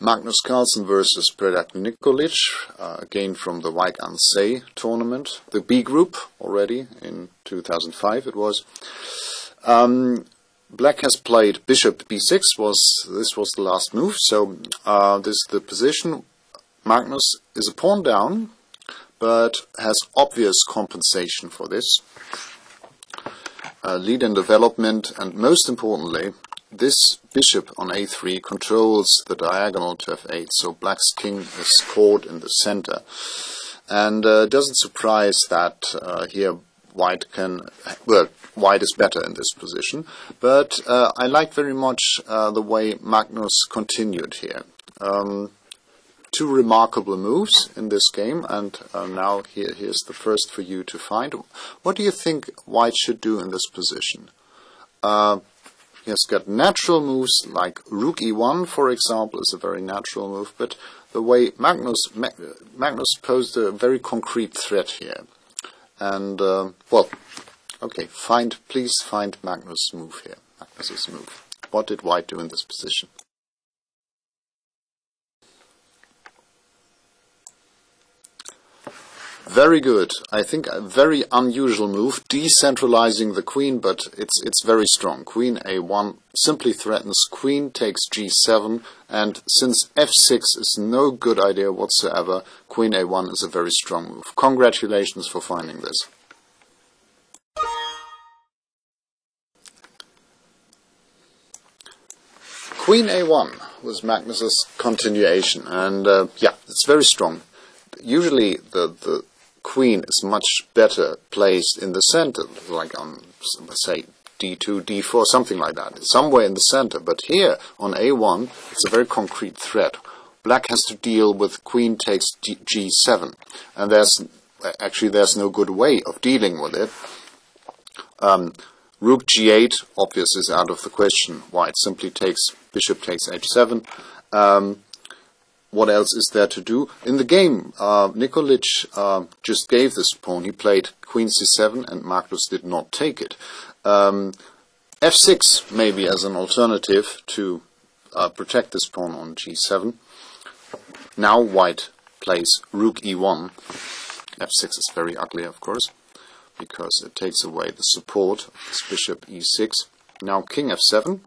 Magnus Carlsen versus Predrag Nikolic, again from the White Ansei tournament, the B group already in 2005 it was. Black has played bishop b6, this was the last move, so this is the position. Magnus is a pawn down, but has obvious compensation for this. Lead in development, and most importantly, this bishop on a3 controls the diagonal to f8, so Black's king is caught in the center. And it doesn't surprise that here White is better in this position, but I like very much the way Magnus continued here. Two remarkable moves in this game, and now here's the first for you to find. What do you think White should do in this position? He has got natural moves like rook e1, for example, is a very natural move, but the way Magnus posed a very concrete threat here. And, well, okay, please find Magnus' move here, Magnus's move. What did White do in this position? Very good. I think a very unusual move, decentralizing the queen, but it's very strong. Queen a1 simply threatens queen takes g7, and since f6 is no good idea whatsoever, queen a1 is a very strong move. Congratulations for finding this. Queen a1 was Magnus's continuation, and yeah, it's very strong. Usually the queen is much better placed in the center, like on, say, d2, d4, something like that, somewhere in the center. But here on a1, it's a very concrete threat. Black has to deal with queen takes g7, and there's no good way of dealing with it. Rook g8, obvious, is out of the question. White simply takes, bishop takes h7. What else is there to do? In the game, Nikolic just gave this pawn. He played queen c7 and Magnus did not take it. f6 maybe as an alternative to protect this pawn on g7. Now White plays rook e1. f6 is very ugly, of course, because it takes away the support of this bishop e6. Now king f7.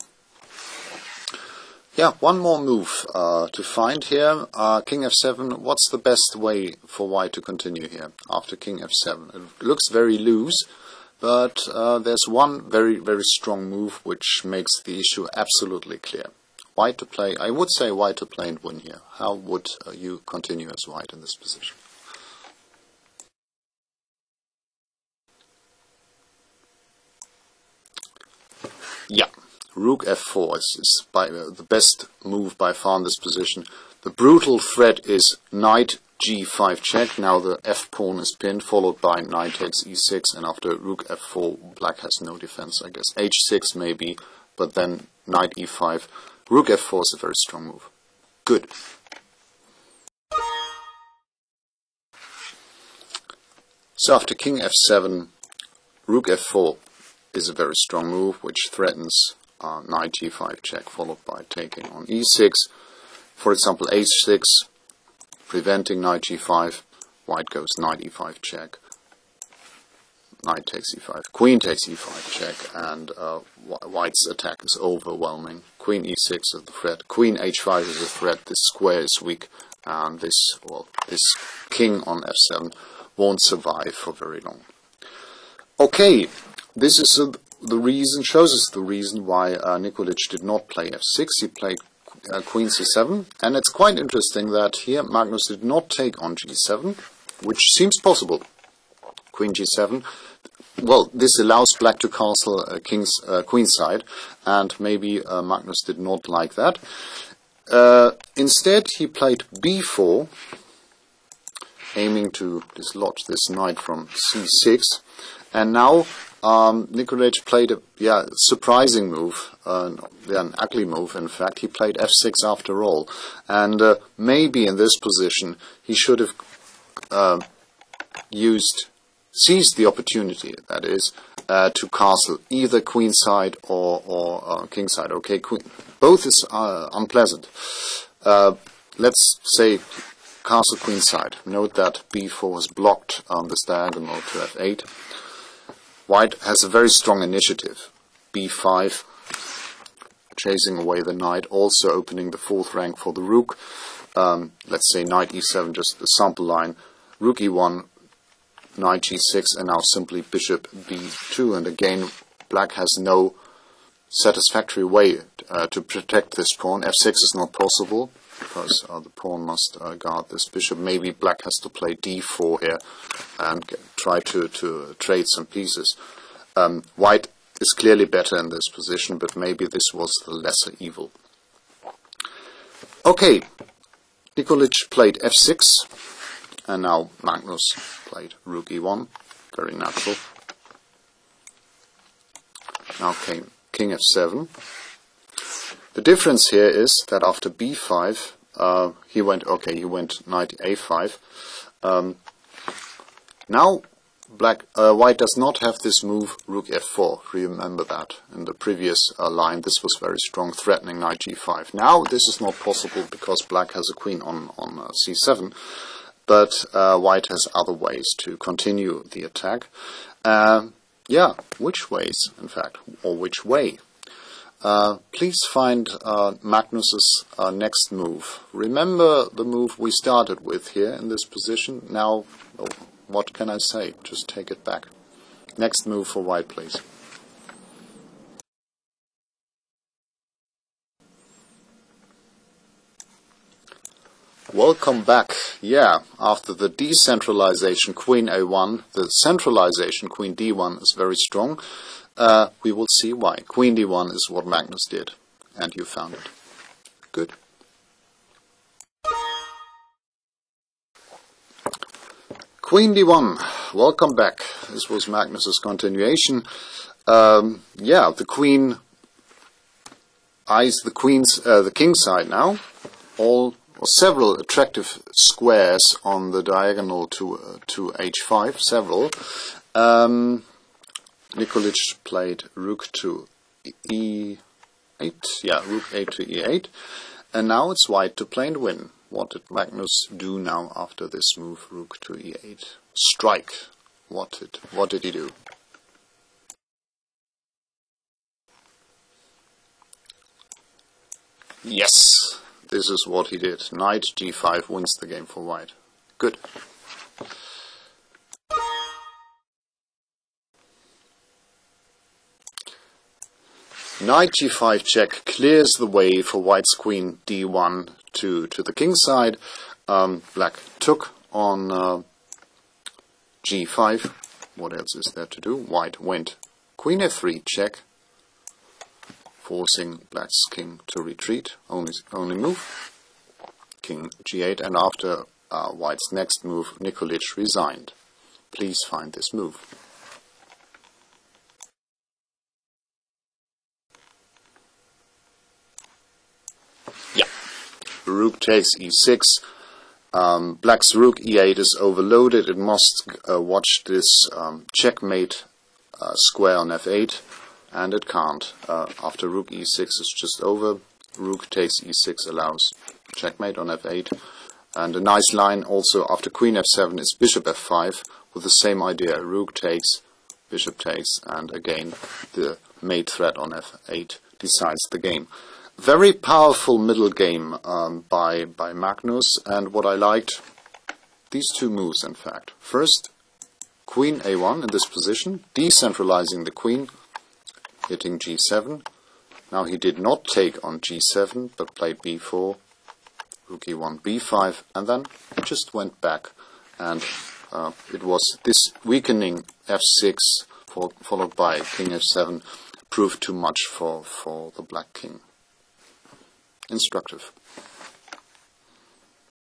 Yeah, one more move to find here. King f7, what's the best way for White to continue here after king f7? It looks very loose, but there's one very, very strong move which makes the issue absolutely clear. White to play, I would say White to play and win here. How would you continue as White in this position? Yeah. Rook f4 is the best move by far in this position. The brutal threat is knight g5 check. Now the f pawn is pinned, followed by knight takes e6, and after rook f4, Black has no defense, I guess. h6 maybe, but then knight e5. Rook f4 is a very strong move. Good. So after king f7, rook f4 is a very strong move, which threatens knight g5 check, followed by taking on e6. For example, h6, preventing knight g5. White goes knight e5 check. Knight takes e5. Queen takes e5 check, and White's attack is overwhelming. Queen e6 is the threat. Queen h5 is a threat. This square is weak, and this king on f7 won't survive for very long. Okay, this is shows us the reason why Nikolic did not play f6. He played queen c7, and it's quite interesting that here Magnus did not take on g7, which seems possible. Queen g7. Well, this allows Black to castle queen's side, and maybe Magnus did not like that. Instead, he played b4, aiming to dislodge this knight from c6, and now Nikolic played a surprising move, an ugly move in fact. He played f6 after all, and maybe in this position he should have seized the opportunity, that is, to castle either queen side or king side. Okay, both is unpleasant. Let's say castle queenside. Note that b4 is blocked on this diagonal to f8. White has a very strong initiative. b5, chasing away the knight, also opening the fourth rank for the rook. Let's say knight e7, just the sample line. Rook e1, knight g6, and now simply bishop b2. And again, black has no satisfactory way to protect this pawn. f6 is not possible, because the pawn must guard this bishop. Maybe black has to play d4 here and try to trade some pieces. White is clearly better in this position, but maybe this was the lesser evil. Okay, Nikolic played f6, and now Magnus played rook e1, very natural. Now came king f7. The difference here is that after b5, he went knight a5. Now white does not have this move rook f4. Remember that in the previous line this was very strong, threatening knight g5. Now this is not possible because black has a queen on c7, but white has other ways to continue the attack. Yeah, which ways, in fact, or which way? Please find Magnus's next move. Remember the move we started with here in this position. Now, what can I say? Just take it back. Next move for white, please. Welcome back. Yeah, after the decentralization queen a1, the centralization queen d1 is very strong. We will see why. Queen d1 is what Magnus did, and you found it. Good. Queen d1. Welcome back. This was Magnus's continuation. Yeah, the queen eyes the king side now. Several attractive squares on the diagonal to h5. Several. Nikolic played rook to e8. Yeah, rook 8 to e8. And now it's white to play and win. What did Magnus do now after this move, rook to e8? Strike. What did he do? Yes, this is what he did. Knight g5 wins the game for white. Good. Knight g5 check clears the way for white's queen d1 to the king side. Black took on g5. What else is there to do? White went queen f3 check, forcing black's king to retreat. Only move. King g8, and after white's next move, Nikolic resigned. Please find this move. Yeah, rook takes e6. Black's rook e8 is overloaded. It must watch this checkmate square on f8, and it can't. After rook e6 is just over, rook takes e6 allows checkmate on f8. And a nice line also after queen f7 is bishop f5 with the same idea. Rook takes, bishop takes, and again the mate threat on f8 decides the game. Very powerful middle game by Magnus, and what I liked, these two moves in fact. First, queen a1 in this position, decentralizing the queen, hitting g7. Now he did not take on g7, but played b4, rook e1, b5, and then just went back. And it was this weakening f6 followed by king f7 proved too much for the black king. Instructive.